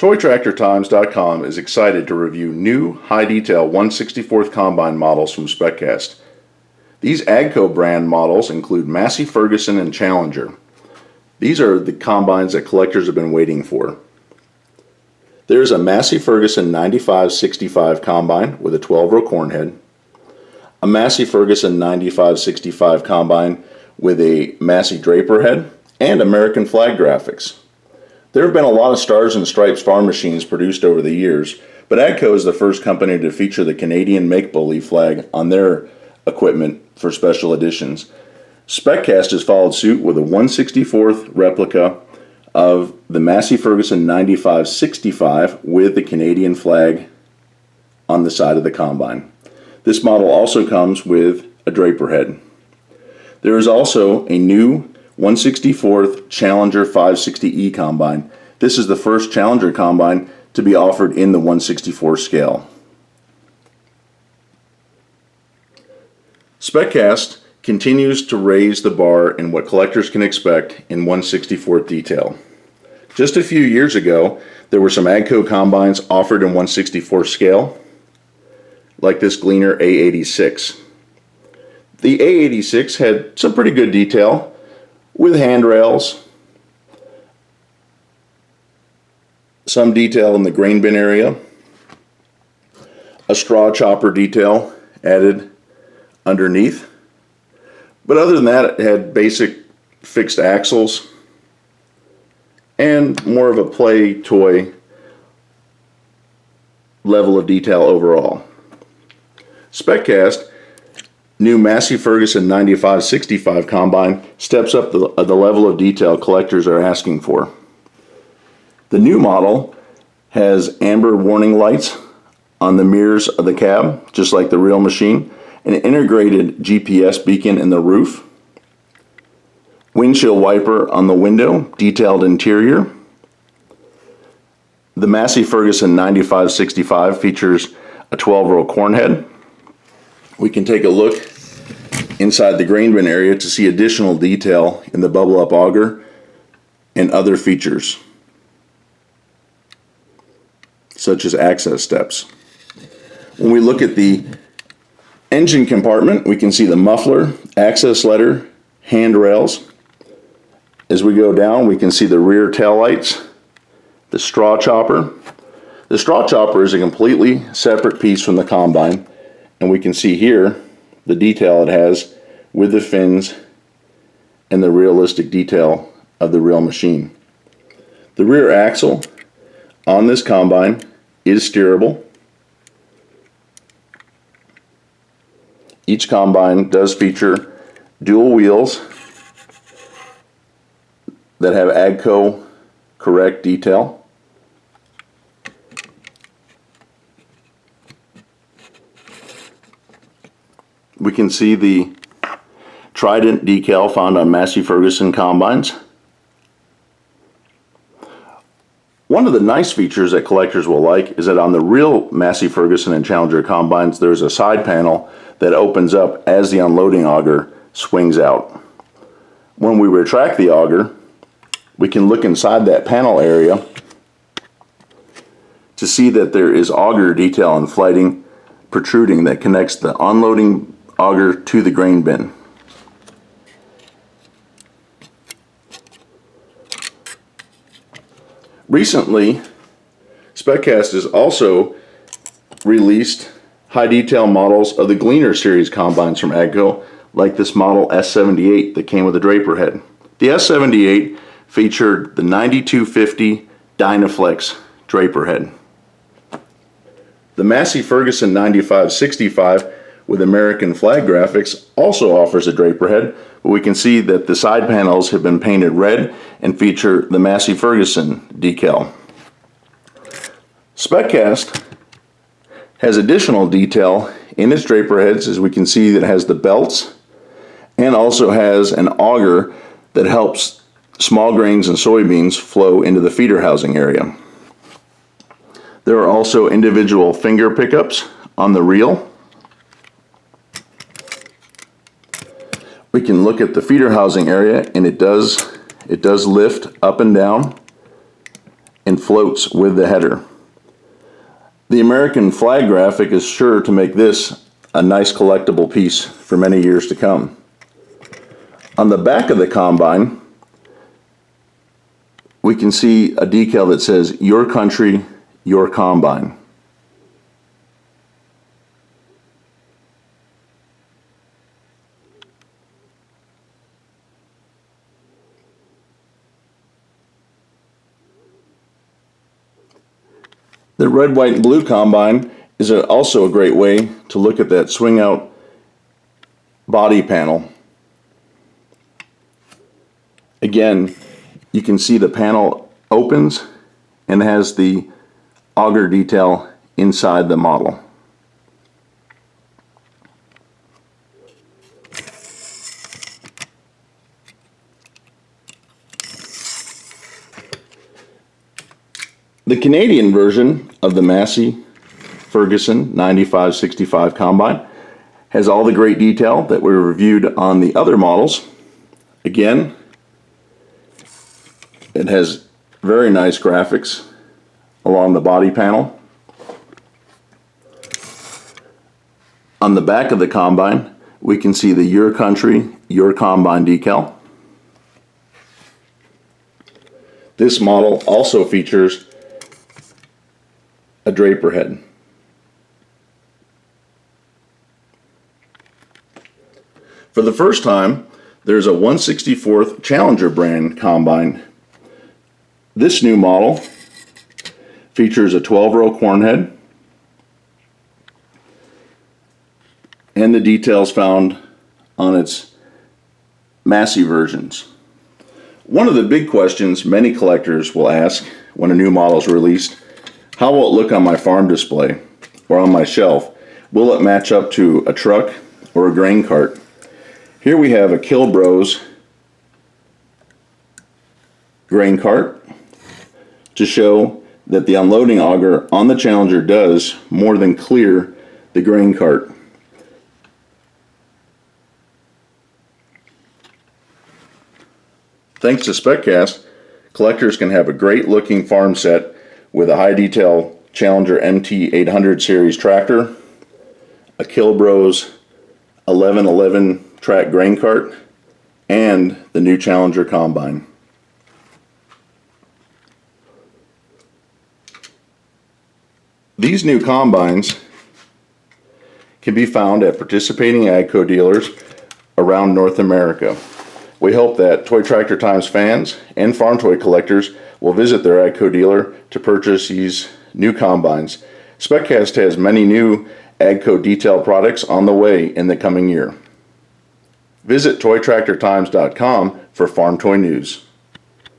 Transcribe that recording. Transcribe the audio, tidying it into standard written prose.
ToyTractorTimes.com is excited to review new high-detail 1/64th combine models from SpecCast. These AGCO brand models include Massey Ferguson and Challenger. These are the combines that collectors have been waiting for. There's a Massey Ferguson 9565 combine with a 12-row corn head, a Massey Ferguson 9565 combine with a Massey Draper head, and American flag graphics. There have been a lot of Stars and Stripes farm machines produced over the years, but AGCO is the first company to feature the Canadian make-believe flag on their equipment for special editions. SpecCast has followed suit with a 1/64th replica of the Massey Ferguson 9565 with the Canadian flag on the side of the combine. This model also comes with a Draper head. There is also a new 1/64th Challenger 560E combine. This is the first Challenger combine to be offered in the 1/64 scale. SpecCast continues to raise the bar in what collectors can expect in 1/64th detail. Just a few years ago, there were some AGCO combines offered in 1/64 scale, like this Gleaner A86. The A86 had some pretty good detail, with handrails, some detail in the grain bin area, a straw chopper detail added underneath. But other than that, it had basic fixed axles and more of a play toy level of detail overall. SpecCast new Massey Ferguson 9565 combine steps up the level of detail collectors are asking for. The new model has amber warning lights on the mirrors of the cab, just like the real machine, an integrated GPS beacon in the roof, windshield wiper on the window, detailed interior. The Massey Ferguson 9565 features a 12-row corn head. We can take a look inside the grain bin area to see additional detail in the bubble-up auger and other features, such as access steps. When we look at the engine compartment, we can see the muffler, access letter, handrails. As we go down, we can see the rear taillights, the straw chopper. The straw chopper is a completely separate piece from the combine, and we can see here the detail it has with the fins and the realistic detail of the real machine. The rear axle on this combine is steerable. Each combine does feature dual wheels that have AGCO correct detail. We can see the Trident decal found on Massey Ferguson combines. One of the nice features that collectors will like is that on the real Massey Ferguson and Challenger combines, there's a side panel that opens up as the unloading auger swings out. When we retract the auger, we can look inside that panel area to see that there is auger detail and flighting protruding that connects the unloading auger to the grain bin. Recently, SpecCast has also released high detail models of the Gleaner series combines from AGCO, like this model S78 that came with a Draper head. The S78 featured the 9250 Dynaflex Draper head. The Massey Ferguson 9565 with American flag graphics also offers a Draper head, but we can see that the side panels have been painted red and feature the Massey Ferguson decal. SpecCast has additional detail in its Draper heads, as we can see that it has the belts and also has an auger that helps small grains and soybeans flow into the feeder housing area. There are also individual finger pickups on the reel. We can look at the feeder housing area, and it does lift up and down and floats with the header. The American flag graphic is sure to make this a nice collectible piece for many years to come. On the back of the combine, we can see a decal that says, "Your country, your combine." The red, white, and blue combine is also a great way to look at that swing out body panel. Again, you can see the panel opens and has the auger detail inside the model. The Canadian version of the Massey Ferguson 9565 combine has all the great detail that we reviewed on the other models. Again, it has very nice graphics along the body panel. On the back of the combine, we can see the "Your Country, Your Combine" decal. This model also features a Draper head. For the first time, there's a 1/64th Challenger brand combine. This new model features a 12-row corn head and the details found on its Massey versions. One of the big questions many collectors will ask when a new model is released: how will it look on my farm display or on my shelf? Will it match up to a truck or a grain cart? Here we have a Kilbros grain cart to show that the unloading auger on the Challenger does more than clear the grain cart. Thanks to SpecCast, collectors can have a great looking farm set with a high detail Challenger MT 800 series tractor, a Kilbros 1111 track grain cart, and the new Challenger combine. These new combines can be found at participating AGCO dealers around North America. We hope that Toy Tractor Times fans and farm toy collectors will visit their AGCO dealer to purchase these new combines. SpecCast has many new AGCO detail products on the way in the coming year. Visit toytractortimes.com for farm toy news.